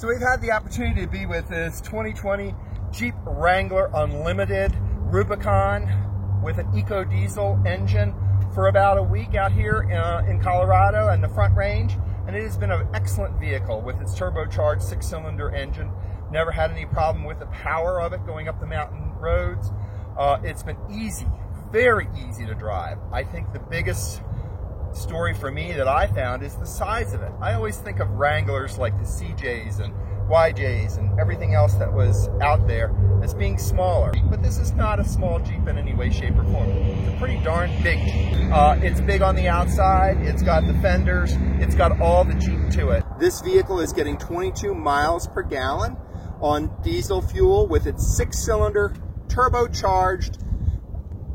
So we've had the opportunity to be with this 2020 Jeep Wrangler Unlimited Rubicon with an EcoDiesel engine for about a week out here in Colorado and the Front Range. And it has been an excellent vehicle with its turbocharged 6-cylinder engine. Never had any problem with the power of it going up the mountain roads. It's been easy, very easy to drive. I think the biggest story for me that I found is the size of it. I always think of Wranglers like the CJs and YJs and everything else that was out there as being smaller. But this is not a small Jeep in any way, shape, or form. It's a pretty darn big Jeep. It's big on the outside, it's got the fenders, it's got all the Jeep to it. This vehicle is getting 22 miles per gallon on diesel fuel with its 6-cylinder turbocharged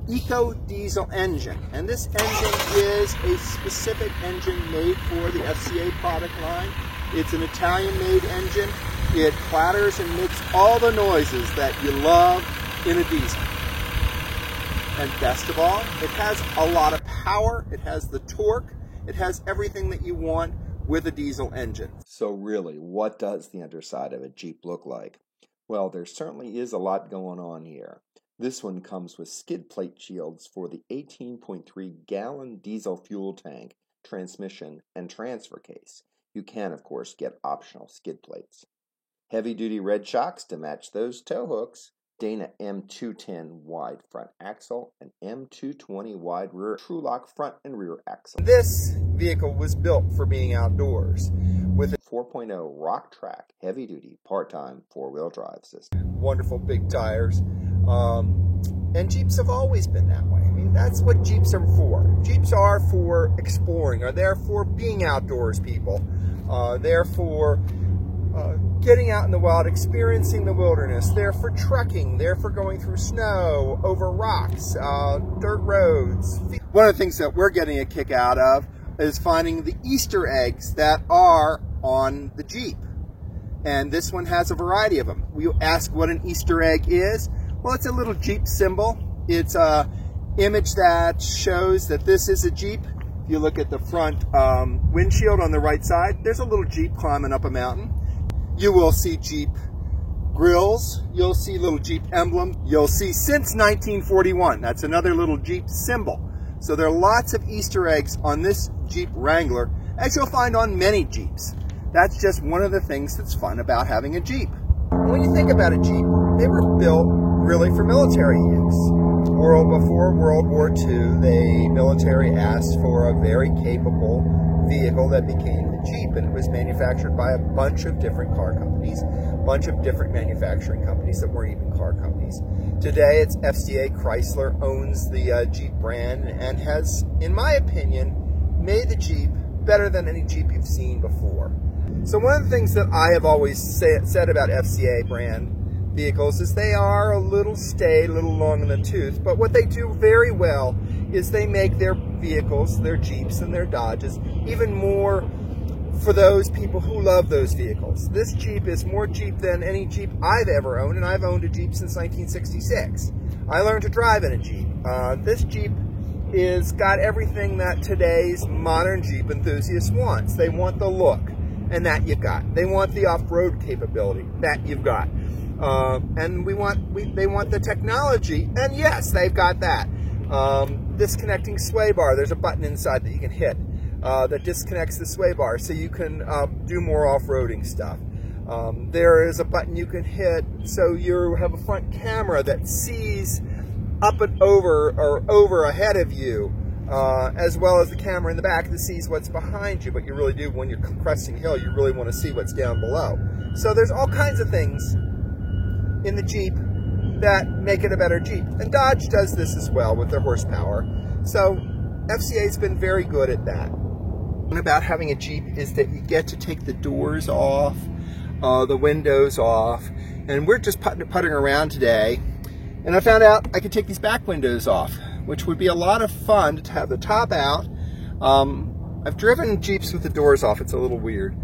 EcoDiesel engine. And this engine is a specific engine made for the FCA product line. It's an Italian-made engine. It clatters and makes all the noises that you love in a diesel. And best of all, it has a lot of power, it has the torque, it has everything that you want with a diesel engine. So really, what does the underside of a Jeep look like? Well, there certainly is a lot going on here. This one comes with skid plate shields for the 18.3 gallon diesel fuel tank, transmission, and transfer case. You can, of course, get optional skid plates. Heavy-duty red shocks to match those tow hooks, Dana M210 wide front axle, and M220 wide rear Trulock front and rear axle. This vehicle was built for being outdoors with a 4.0 Rock Track heavy-duty part-time four-wheel drive system. Wonderful big tires. And Jeeps have always been that way. I mean, that's what Jeeps are for. Jeeps are for exploring, are there for being outdoors people. They're for getting out in the wild, experiencing the wilderness. They're for trekking. They're for going through snow, over rocks, dirt roads. One of the things that we're getting a kick out of is finding the Easter eggs that are on the Jeep. And this one has a variety of them. We ask what an Easter egg is. Well, it's a little Jeep symbol. It's a image that shows that this is a Jeep. If you look at the front windshield on the right side, there's a little Jeep climbing up a mountain. You will see Jeep grills. You'll see little Jeep emblems. You'll see since 1941. That's another little Jeep symbol. So there are lots of Easter eggs on this Jeep Wrangler, as you'll find on many Jeeps. That's just one of the things that's fun about having a Jeep. When you think about a Jeep, they were built really for military use. Before World War II, the military asked for a very capable vehicle that became the Jeep, and it was manufactured by a bunch of different car companies, a bunch of different manufacturing companies that weren't even car companies. Today, it's FCA Chrysler owns the Jeep brand and has, in my opinion, made the Jeep better than any Jeep you've seen before. So one of the things that I have always said about FCA brand vehicles is they are a little staid, a little long in the tooth, but what they do very well is they make their vehicles, their Jeeps and their Dodges, even more for those people who love those vehicles. This Jeep is more Jeep than any Jeep I've ever owned, and I've owned a Jeep since 1966. I learned to drive in a Jeep. This Jeep is got everything that today's modern Jeep enthusiast wants. They want the look, and that you've got. They want the off-road capability, that you've got. And they want the technology, and yes, they've got that. Disconnecting sway bar, there's a button inside that you can hit that disconnects the sway bar so you can do more off-roading stuff. There is a button you can hit so you have a front camera that sees up and over or over ahead of you, as well as the camera in the back that sees what's behind you. But you really do, when you're cresting hill, you really want to see what's down below. So there's all kinds of things in the Jeep that make it a better Jeep. And Dodge does this as well with their horsepower. So FCA's been very good at that. One about having a Jeep is that you get to take the doors off, the windows off, and we're just putting around today, and I found out I could take these back windows off, which would be a lot of fun to have the top out. I've driven Jeeps with the doors off. It's a little weird,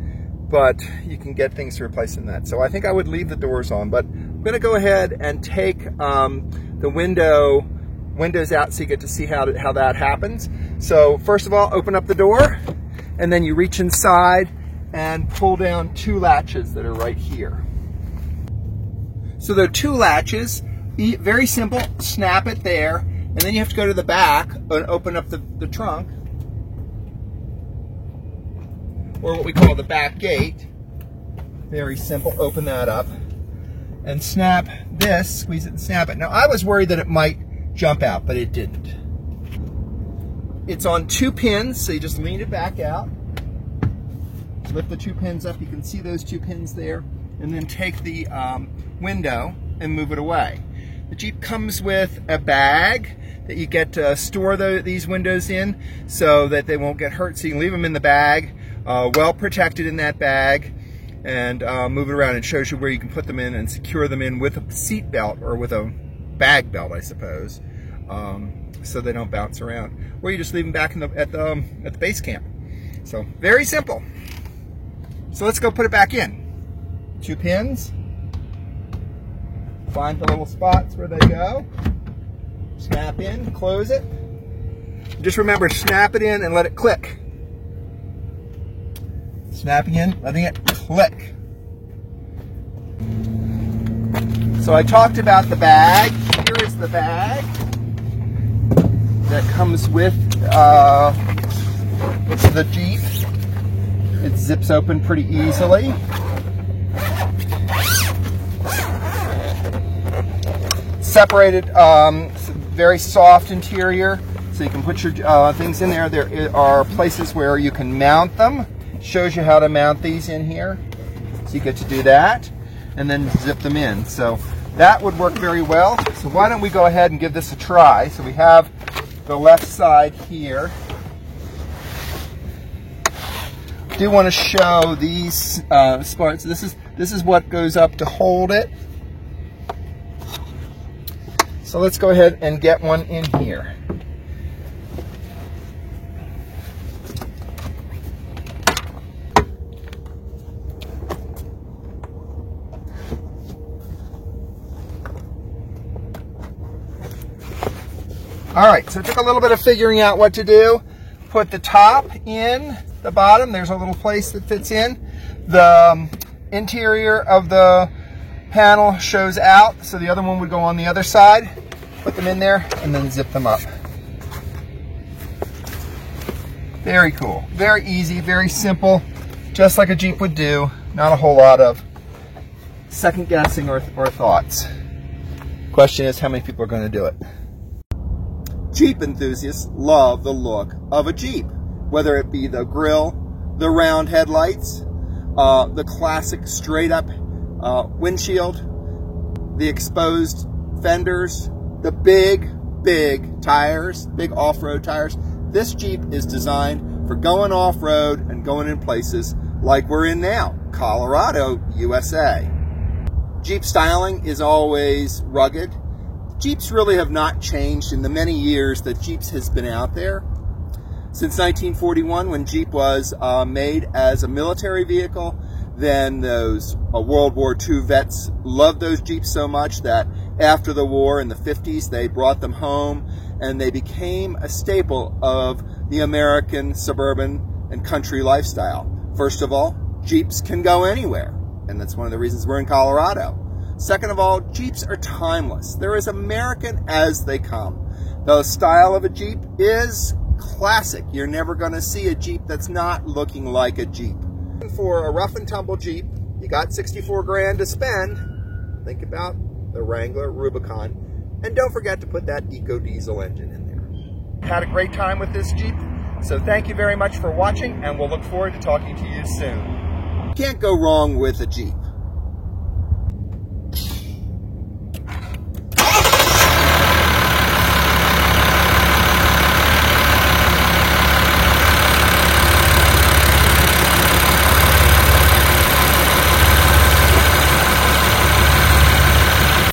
but you can get things to replace in that. So I think I would leave the doors on, but I'm going to go ahead and take the windows out so you get to see how that happens. So first of all, open up the door, and then you reach inside and pull down 2 latches that are right here. So there are 2 latches, very simple, snap it there, and then you have to go to the back and open up the trunk, or what we call the back gate. Very simple, open that up, and snap this, squeeze it and snap it. Now I was worried that it might jump out, but it didn't. It's on 2 pins, so you just lean it back out, lift the 2 pins up, you can see those 2 pins there, and then take the window and move it away. The Jeep comes with a bag that you get to store these windows in so that they won't get hurt, so you can leave them in the bag, well protected in that bag, and move it around. It shows you where you can put them in and secure them in with a seat belt, or with a bag belt, I suppose, so they don't bounce around. Or you just leave them back at the base camp. So very simple. So let's go put it back in. 2 pins. Find the little spots where they go. Snap in, close it. Just remember, snap it in and let it click. Snapping in, letting it click. So I talked about the bag. Here is the bag that comes with the Jeep. It zips open pretty easily. Separated, very soft interior, so you can put your things in there. There are places where you can mount them. Shows you how to mount these in here. So you get to do that, and then zip them in. So that would work very well. So why don't we go ahead and give this a try. So we have the left side here. I do want to show these spots. This is what goes up to hold it. So let's go ahead and get one in here. All right, so it took a little bit of figuring out what to do. Put the top in the bottom. There's a little place that fits in. The interior of the panel shows out, so the other one would go on the other side. Put them in there and then zip them up. Very cool, very easy, very simple, just like a Jeep would do. Not a whole lot of second guessing or thoughts. Question is, how many people are going to do it? Jeep enthusiasts love the look of a Jeep, whether it be the grille, the round headlights, the classic straight up windshield, the exposed fenders, the big tires, big off-road tires. This Jeep is designed for going off-road and going in places like we're in now, Colorado, USA. Jeep styling is always rugged. Jeeps really have not changed in the many years that Jeeps has been out there. Since 1941, when Jeep was made as a military vehicle, then those World War II vets loved those Jeeps so much that after the war in the 50s, they brought them home and they became a staple of the American suburban and country lifestyle. First of all, Jeeps can go anywhere, and that's one of the reasons we're in Colorado. Second of all, Jeeps are timeless. They're as American as they come. The style of a Jeep is classic. You're never going to see a Jeep that's not looking like a Jeep. For a rough and tumble Jeep, you got 64 grand to spend. Think about the Wrangler Rubicon. And don't forget to put that EcoDiesel engine in there. Had a great time with this Jeep. So thank you very much for watching, and we'll look forward to talking to you soon. You can't go wrong with a Jeep.